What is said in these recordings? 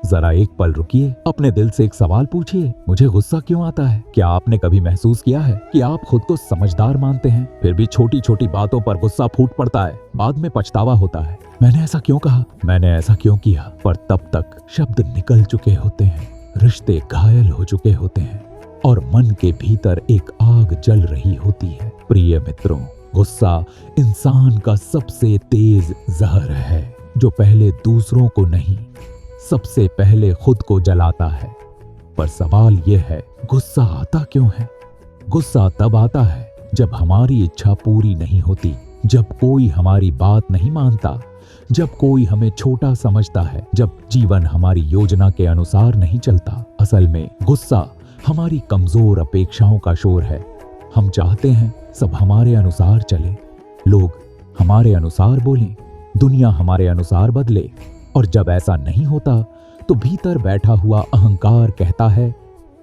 जरा एक पल रुकिए, अपने दिल से एक सवाल पूछिए, मुझे गुस्सा क्यों आता है? क्या आपने कभी महसूस किया है कि आप खुद को समझदार मानते हैं, फिर भी छोटी छोटी बातों पर गुस्सा फूट पड़ता है? बाद में पछतावा होता है, मैंने ऐसा क्यों कहा, मैंने ऐसा क्यों किया। पर तब तक शब्द निकल चुके होते हैं, रिश्ते घायल हो चुके होते हैं और मन के भीतर एक आग जल रही होती है। प्रिय मित्रों, गुस्सा इंसान का सबसे तेज जहर है, जो पहले दूसरों को नहीं, सबसे पहले खुद को जलाता है। पर सवाल यह है, गुस्सा आता क्यों है? गुस्सा तब आता है जब हमारी इच्छा पूरी नहीं होती, जब कोई हमारी बात नहीं मानता, जब कोई हमें छोटा समझता है, जब जीवन हमारी योजना के अनुसार नहीं चलता। असल में गुस्सा हमारी कमजोर अपेक्षाओं का शोर है। हम चाहते हैं सब हमारे अनुसार चले, लोग हमारे अनुसार बोलें, दुनिया हमारे अनुसार बदले, और जब ऐसा नहीं होता तो भीतर बैठा हुआ अहंकार कहता है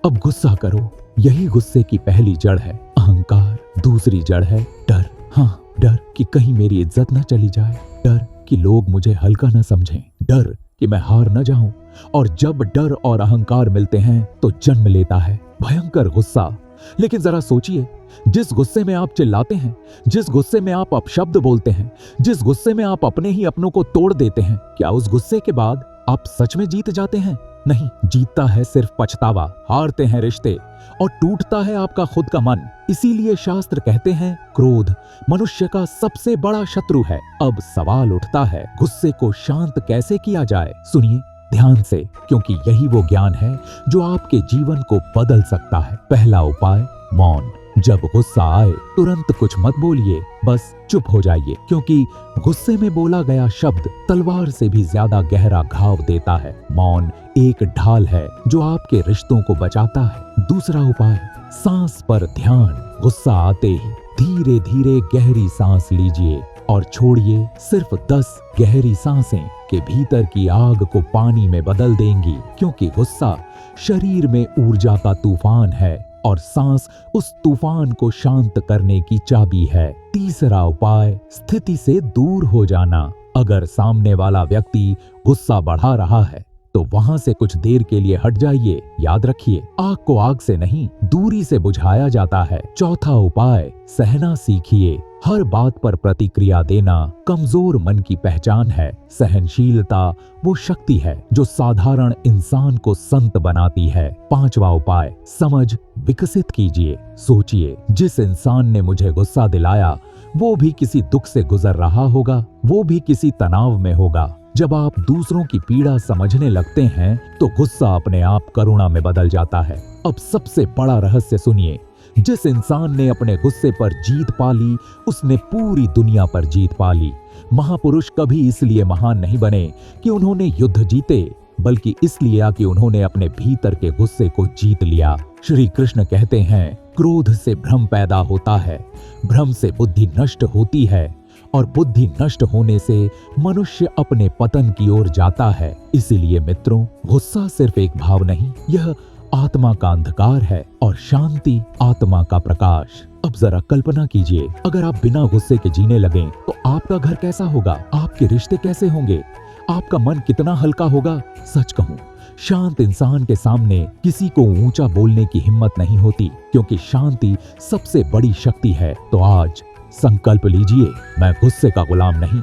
अब गुस्सा करो। यही गुस्से की पहली जड़ है, अहंकार। दूसरी जड़ है डर। हाँ, डर कि कहीं मेरी इज्जत न चली जाए, डर कि लोग मुझे हल्का न समझें, डर कि मैं हार न जाऊं। और जब डर और अहंकार मिलते हैं तो जन्म लेता है भयंकर गुस्सा। लेकिन जरा सोचिए, जिस गुस्से में आप चिल्लाते हैं, जिस गुस्से में आप अपशब्द बोलते हैं, जिस गुस्से में आप अपने ही अपनों को तोड़ देते हैं, क्या उस गुस्से के बाद आप सच में जीत जाते हैं? नहीं, जीतता है सिर्फ पछतावा, हारते हैं रिश्ते और टूटता है आपका खुद का मन। इसीलिए शास्त्र कहते हैं क्रोध मनुष्य का सबसे बड़ा शत्रु है। अब सवाल उठता है, गुस्से को शांत कैसे किया जाए? सुनिए ध्यान से, क्योंकि यही वो ज्ञान है जो आपके जीवन को बदल सकता है। पहला उपाय, मौन। जब गुस्सा आए तुरंत कुछ मत बोलिए, बस चुप हो जाइए, क्योंकि गुस्से में बोला गया शब्द तलवार से भी ज्यादा गहरा घाव देता है। मौन एक ढाल है जो आपके रिश्तों को बचाता है। दूसरा उपाय, सांस पर ध्यान। गुस्सा आते ही धीरे धीरे गहरी सांस लीजिए और छोड़िए। सिर्फ 10 गहरी सांसें के भीतर की आग को पानी में बदल देंगी, क्योंकि गुस्सा शरीर में ऊर्जा का तूफान है और सांस उस तूफान को शांत करने की चाबी है। तीसरा उपाय, स्थिति से दूर हो जाना। अगर सामने वाला व्यक्ति गुस्सा बढ़ा रहा है तो वहां से कुछ देर के लिए हट जाइए। याद रखिए, आग को आग से नहीं, दूरी से बुझाया जाता है। चौथा उपाय, सहना सीखिए। हर बात पर प्रतिक्रिया देना कमजोर मन की पहचान है। सहनशीलता वो शक्ति है जो साधारण इंसान को संत बनाती है। पांचवा उपाय, समझ विकसित कीजिए। सोचिए, जिस इंसान ने मुझे गुस्सा दिलाया वो भी किसी दुख से गुजर रहा होगा, वो भी किसी तनाव में होगा। जब आप दूसरों की पीड़ा समझने लगते हैं तो गुस्सा अपने आप करुणा में बदल जाता है। अब सबसे बड़ा रहस्य सुनिए, जिस इंसान ने अपने गुस्से पर जीत पा ली उसने पूरी दुनिया पर जीत पा ली। महापुरुष कभी इसलिए महान नहीं बने कि उन्होंने युद्ध जीते, बल्कि इसलिए कि उन्होंने अपने भीतर के गुस्से को जीत लिया। श्री कृष्ण कहते हैं, क्रोध से भ्रम पैदा होता है, भ्रम से बुद्धि नष्ट होती है और बुद्धि नष्ट होने से मनुष्य अपने पतन की ओर जाता है। इसीलिए मित्रों, गुस्सा सिर्फ एक भाव नहीं, यह आत्मा का अंधकार है और शांति आत्मा का प्रकाश। अब जरा कल्पना कीजिए, अगर आप बिना गुस्से के जीने लगें तो आपका घर कैसा होगा, आपके रिश्ते कैसे होंगे, आपका मन कितना हल्का होगा। सच कहूं, शांत इंसान के सामने किसी को ऊंचा बोलने की हिम्मत नहीं होती, क्योंकि शांति सबसे बड़ी शक्ति है। तो आज संकल्प लीजिए, मैं गुस्से का गुलाम नहीं,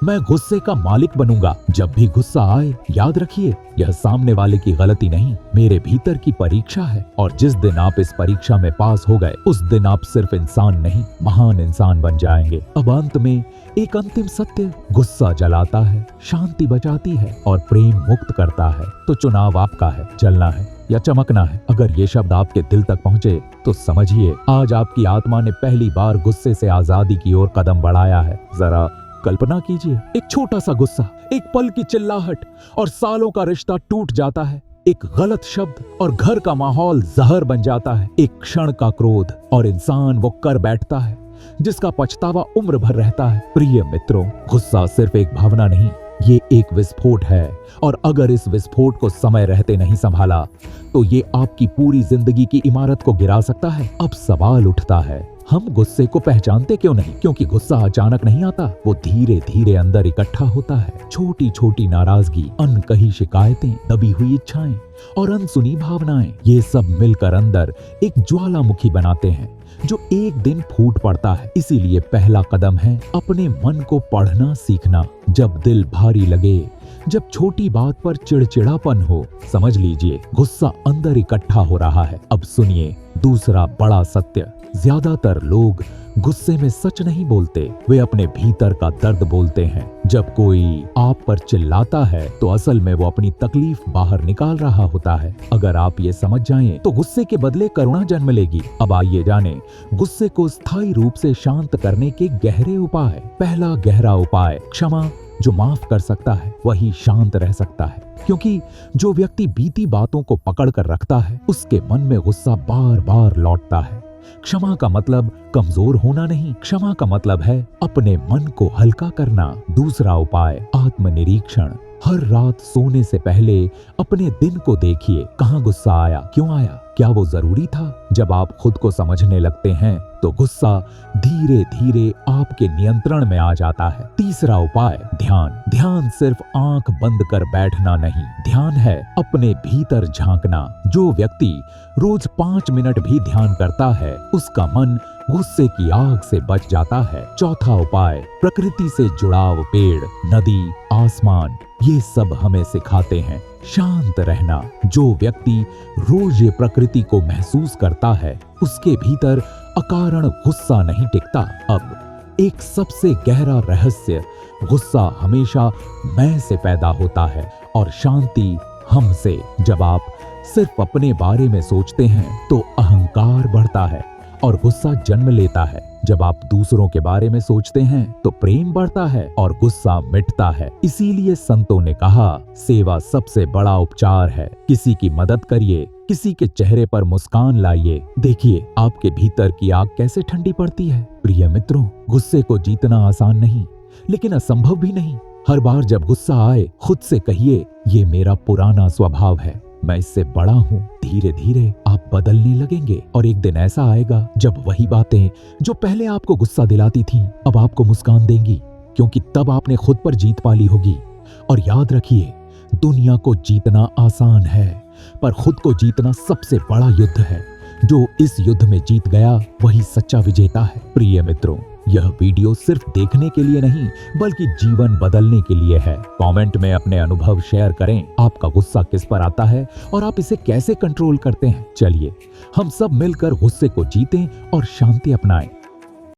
मैं गुस्से का मालिक बनूंगा। जब भी गुस्सा आए याद रखिए, यह सामने वाले की गलती नहीं, मेरे भीतर की परीक्षा है। और जिस दिन आप इस परीक्षा में पास हो गए उस दिन आप सिर्फ इंसान नहीं, महान इंसान बन जाएंगे। अब अंत में एक अंतिम सत्य, गुस्सा जलाता है, शांति बचाती है और प्रेम मुक्त करता है। तो चुनाव आपका है, जलना है या चमकना है। अगर ये शब्द आपके दिल तक पहुंचे तो समझिए, आज आपकी आत्मा ने पहली बार गुस्से से आजादी की ओर कदम बढ़ाया है। जरा कल्पना कीजिए, एक छोटा सा गुस्सा, एक पल की चिल्लाहट और सालों का रिश्ता टूट जाता है। एक गलत शब्द और घर का माहौल जहर बन जाता है। एक क्षण का क्रोध और इंसान वो कर बैठता है जिसका पछतावा उम्र भर रहता है। प्रिय मित्रों, गुस्सा सिर्फ एक भावना नहीं, ये एक विस्फोट है और अगर इस विस्फोट को समय रहते नहीं संभाला तो ये आपकी पूरी जिंदगी की इमारत को गिरा सकता है। अब सवाल उठता है, हम गुस्से को पहचानते क्यों नहीं? क्योंकि गुस्सा अचानक नहीं आता, वो धीरे धीरे अंदर इकट्ठा होता है। छोटी छोटी नाराजगी, अनकही शिकायतें, दबी हुई इच्छाएं और अनसुनी भावनाएं, ये सब मिलकर अंदर एक ज्वालामुखी बनाते हैं जो एक दिन फूट पड़ता है। इसीलिए पहला कदम है अपने मन को पढ़ना सीखना। जब दिल भारी लगे, जब छोटी बात पर चिड़चिड़ापन हो, समझ लीजिए गुस्सा अंदर इकट्ठा हो रहा है। अब सुनिए दूसरा बड़ा सत्य, ज्यादातर लोग गुस्से में सच नहीं बोलते, वे अपने भीतर का दर्द बोलते हैं। जब कोई आप पर चिल्लाता है तो असल में वो अपनी तकलीफ बाहर निकाल रहा होता है। अगर आप ये समझ जाएं तो गुस्से के बदले करुणा जन्म लेगी। अब आइए जानें गुस्से को स्थायी रूप से शांत करने के गहरे उपाय। पहला गहरा उपाय, क्षमा। जो माफ कर सकता है वही शांत रह सकता है, क्योंकि जो व्यक्ति बीती बातों को पकड़ कर रखता है उसके मन में गुस्सा बार बार लौटता है। क्षमा का मतलब कमजोर होना नहीं, क्षमा का मतलब है अपने मन को हल्का करना। दूसरा उपाय, आत्मनिरीक्षण। हर रात सोने से पहले अपने दिन को देखिए, कहाँ गुस्सा आया, क्यों आया, क्या वो जरूरी था? जब आप खुद को समझने लगते हैं तो गुस्सा धीरे धीरे आपके नियंत्रण में आ जाता है। तीसरा उपाय, ध्यान। ध्यान सिर्फ आंख बंद कर बैठना नहीं, ध्यान है अपने भीतर झांकना। जो व्यक्ति रोज 5 मिनट भी ध्यान करता है उसका मन गुस्से की आग से बच जाता है। चौथा उपाय, प्रकृति से जुड़ाव। पेड़, नदी, आसमान, ये सब हमें सिखाते हैं शांत रहना। जो व्यक्ति रोज ये प्रकृति को महसूस करता है उसके भीतर अकारण गुस्सा नहीं टिकता। अब एक सबसे गहरा रहस्य, गुस्सा हमेशा मैं से पैदा होता है और शांति हमसे। जब आप सिर्फ अपने बारे में सोचते हैं तो अहंकार बढ़ता है और गुस्सा जन्म लेता है। जब आप दूसरों के बारे में सोचते हैं तो प्रेम बढ़ता है और गुस्सा मिटता है। इसीलिए संतों ने कहा, सेवा सबसे बड़ा उपचार है। किसी की मदद करिए, किसी के चेहरे पर मुस्कान लाइए, देखिए आपके भीतर की आग कैसे ठंडी पड़ती है। प्रिय मित्रों, गुस्से को जीतना आसान नहीं, लेकिन असंभव भी नहीं। हर बार जब गुस्सा आए खुद से कहिए, ये मेरा पुराना स्वभाव है, मैं इससे बड़ा हूँ। धीरे धीरे आप बदलने लगेंगे और एक दिन ऐसा आएगा जब वही बातें जो पहले आपको गुस्सा दिलाती थीं अब आपको मुस्कान देंगी, क्योंकि तब आपने खुद पर जीत पा ली होगी। और याद रखिए, दुनिया को जीतना आसान है पर खुद को जीतना सबसे बड़ा युद्ध है। जो इस युद्ध में जीत गया वही सच्चा विजेता है। प्रिय मित्रों, यह वीडियो सिर्फ देखने के लिए नहीं बल्कि जीवन बदलने के लिए है। कमेंट में अपने अनुभव शेयर करें। आपका गुस्सा किस पर आता है और आप इसे कैसे कंट्रोल करते हैं? चलिए हम सब मिलकर गुस्से को जीतें और शांति अपनाएं।